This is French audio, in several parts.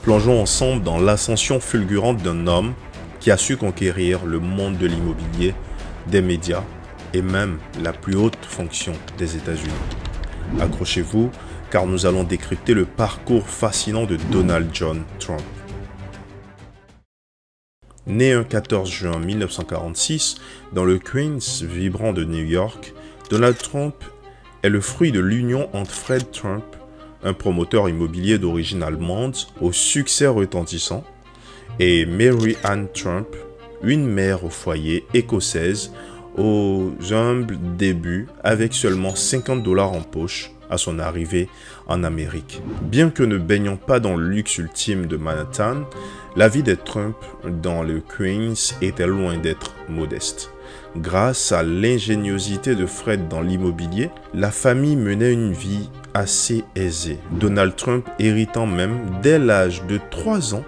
Plongeons ensemble dans l'ascension fulgurante d'un homme qui a su conquérir le monde de l'immobilier, des médias et même la plus haute fonction des États-Unis. Accrochez-vous, car nous allons décrypter le parcours fascinant de Donald John Trump. Né un 14 juin 1946 dans le Queens vibrant de New York, Donald Trump est le fruit de l'union entre Fred Trump, un promoteur immobilier d'origine allemande au succès retentissant, et Mary Ann Trump, une mère au foyer écossaise aux humbles débuts avec seulement 50 $ en poche à son arrivée en Amérique. Bien que ne baignant pas dans le luxe ultime de Manhattan, la vie des Trump dans le Queens était loin d'être modeste. Grâce à l'ingéniosité de Fred dans l'immobilier, la famille menait une vie assez aisée. Donald Trump héritant même dès l'âge de 3 ans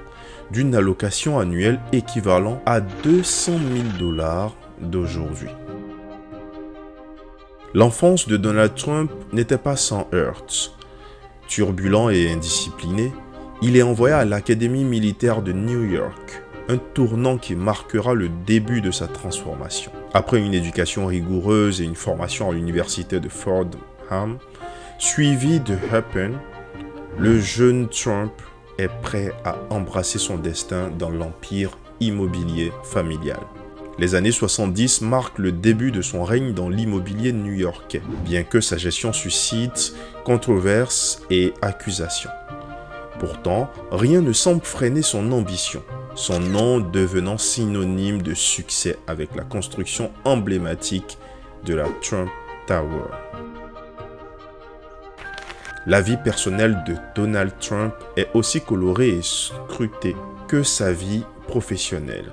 d'une allocation annuelle équivalent à 200 000 $ d'aujourd'hui. L'enfance de Donald Trump n'était pas sans heurts. Turbulent et indiscipliné, il est envoyé à l'Académie militaire de New York, un tournant qui marquera le début de sa transformation. Après une éducation rigoureuse et une formation à l'université de Fordham, suivie de Ripon, le jeune Trump est prêt à embrasser son destin dans l'empire immobilier familial. Les années 70 marquent le début de son règne dans l'immobilier new-yorkais, bien que sa gestion suscite controverses et accusations. Pourtant, rien ne semble freiner son ambition, son nom devenant synonyme de succès avec la construction emblématique de la Trump Tower. La vie personnelle de Donald Trump est aussi colorée et scrutée que sa vie professionnelle,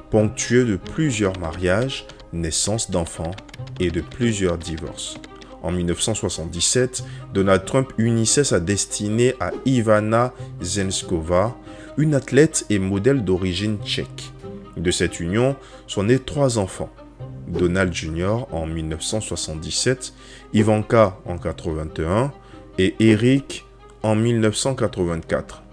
ponctuée de plusieurs mariages, naissances d'enfants et de plusieurs divorces. En 1977, Donald Trump unissait sa destinée à Ivana Zenskova, une athlète et modèle d'origine tchèque. De cette union sont nés 3 enfants. Donald Jr. en 1977, Ivanka en 1981 et Eric en 1984.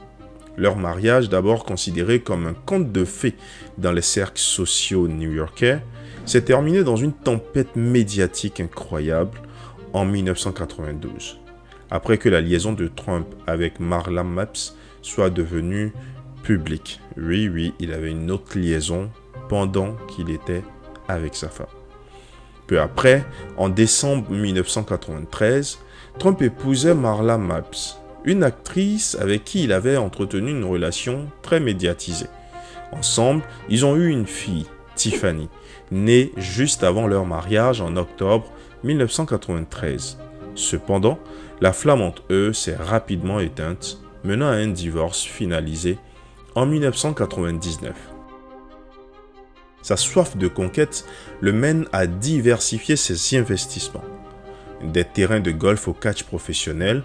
Leur mariage, d'abord considéré comme un conte de fées dans les cercles sociaux new-yorkais, s'est terminé dans une tempête médiatique incroyable en 1992, après que la liaison de Trump avec Marla Mapps soit devenue publique. Oui, il avait une autre liaison pendant qu'il était avec sa femme. Peu après, en décembre 1993, Trump épousait Marla Mapps, une actrice avec qui il avait entretenu une relation très médiatisée. Ensemble, ils ont eu une fille, Tiffany, née juste avant leur mariage en octobre 1993. Cependant, la flamme entre eux s'est rapidement éteinte, menant à un divorce finalisé en 1999. Sa soif de conquête le mène à diversifier ses investissements. Des terrains de golf au catch professionnel,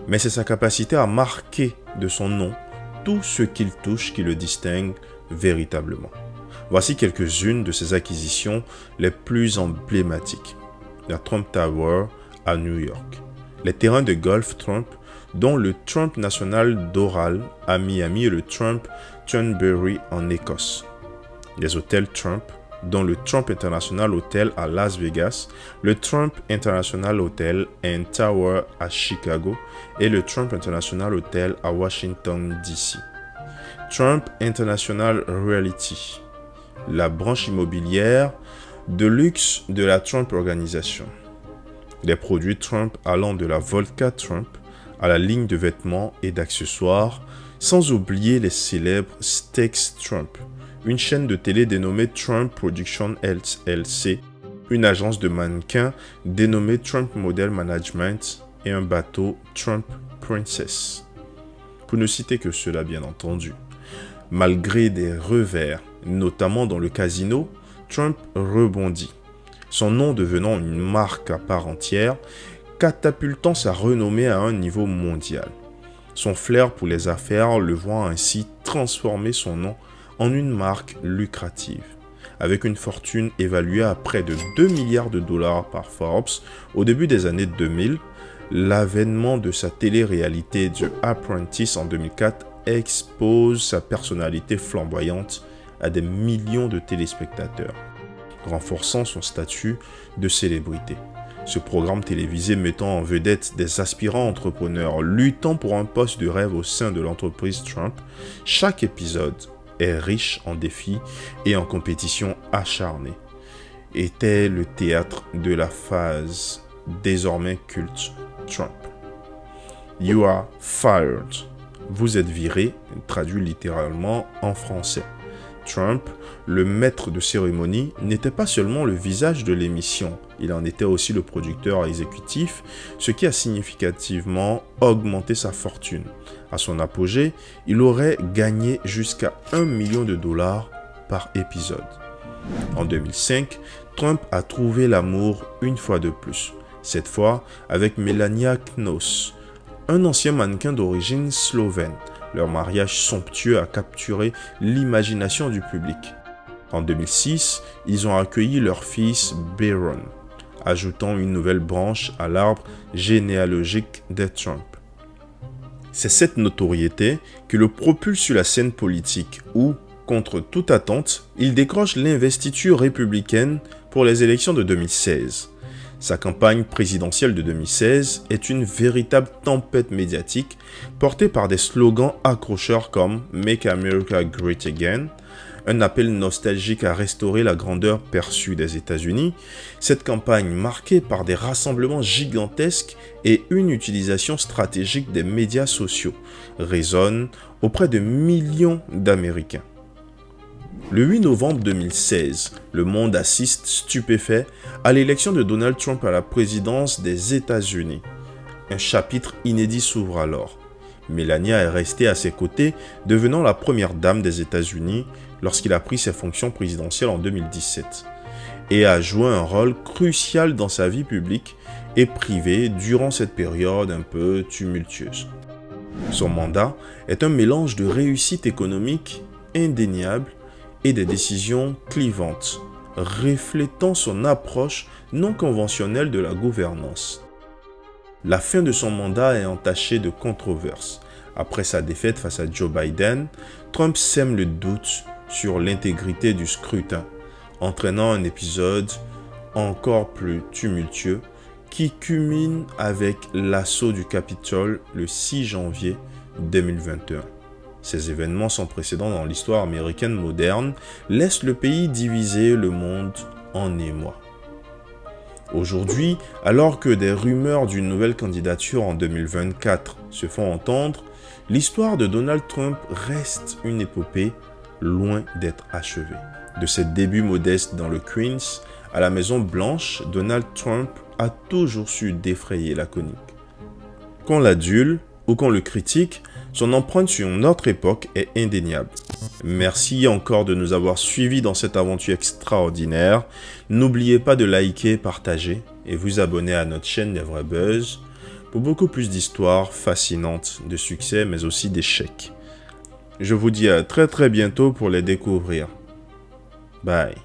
mais c'est sa capacité à marquer de son nom tout ce qu'il touche qui le distingue véritablement. Voici quelques-unes de ses acquisitions les plus emblématiques. La Trump Tower à New York, les terrains de golf Trump, dont le Trump National Doral à Miami et le Trump Turnberry en Écosse, les hôtels Trump, dont le Trump International Hotel à Las Vegas, le Trump International Hotel and Tower à Chicago et le Trump International Hotel à Washington, D.C. Trump International Realty, la branche immobilière de luxe de la Trump Organization. Les produits Trump allant de la vodka Trump à la ligne de vêtements et d'accessoires, sans oublier les célèbres Steaks Trump, une chaîne de télé dénommée Trump Production LLC, une agence de mannequins dénommée Trump Model Management et un bateau Trump Princess. Pour ne citer que cela, bien entendu. Malgré des revers, notamment dans le casino, Trump rebondit, son nom devenant une marque à part entière, catapultant sa renommée à un niveau mondial. Son flair pour les affaires le voit ainsi transformer son nom en une marque lucrative. Avec une fortune évaluée à près de 2 milliards de dollars par Forbes au début des années 2000, l'avènement de sa télé-réalité The Apprentice en 2004 expose sa personnalité flamboyante à des millions de téléspectateurs, renforçant son statut de célébrité. Ce programme télévisé mettant en vedette des aspirants entrepreneurs luttant pour un poste de rêve au sein de l'entreprise Trump, chaque épisode est riche en défis et en compétition acharnée. Était le théâtre de la phase désormais culte Trump. You are fired. Vous êtes viré, traduit littéralement en français. Trump, le maître de cérémonie, n'était pas seulement le visage de l'émission, il en était aussi le producteur exécutif, ce qui a significativement augmenté sa fortune. À son apogée, il aurait gagné jusqu'à $1 million par épisode. En 2005, Trump a trouvé l'amour une fois de plus, cette fois avec Melania Knauss, un ancien mannequin d'origine slovène. Leur mariage somptueux a capturé l'imagination du public. En 2006, ils ont accueilli leur fils Barron, ajoutant une nouvelle branche à l'arbre généalogique de Trump. C'est cette notoriété qui le propulse sur la scène politique où, contre toute attente, il décroche l'investiture républicaine pour les élections de 2016. Sa campagne présidentielle de 2016 est une véritable tempête médiatique portée par des slogans accrocheurs comme « Make America Great Again », un appel nostalgique à restaurer la grandeur perçue des États-Unis. Cette campagne, marquée par des rassemblements gigantesques et une utilisation stratégique des médias sociaux, résonne auprès de millions d'Américains. Le 8 novembre 2016, le monde assiste stupéfait à l'élection de Donald Trump à la présidence des États-Unis. Un chapitre inédit s'ouvre alors. Melania est restée à ses côtés, devenant la première dame des États-Unis lorsqu'il a pris ses fonctions présidentielles en 2017, et a joué un rôle crucial dans sa vie publique et privée durant cette période un peu tumultueuse. Son mandat est un mélange de réussite économique indéniable et des décisions clivantes, reflétant son approche non conventionnelle de la gouvernance. La fin de son mandat est entachée de controverses. Après sa défaite face à Joe Biden, Trump sème le doute sur l'intégrité du scrutin, entraînant un épisode encore plus tumultueux qui culmine avec l'assaut du Capitole le 6 janvier 2021. Ces événements sans précédent dans l'histoire américaine moderne laissent le pays diviser le monde en émoi. Aujourd'hui, alors que des rumeurs d'une nouvelle candidature en 2024 se font entendre, l'histoire de Donald Trump reste une épopée loin d'être achevée. De ses débuts modestes dans le Queens à la Maison Blanche, Donald Trump a toujours su défrayer la chronique. Qu'on l'adule ou qu'on le critique, son empreinte sur notre époque est indéniable. Merci encore de nous avoir suivis dans cette aventure extraordinaire. N'oubliez pas de liker, partager et vous abonner à notre chaîne Les Vrais Buzz pour beaucoup plus d'histoires fascinantes, de succès mais aussi d'échecs. Je vous dis à très bientôt pour les découvrir. Bye.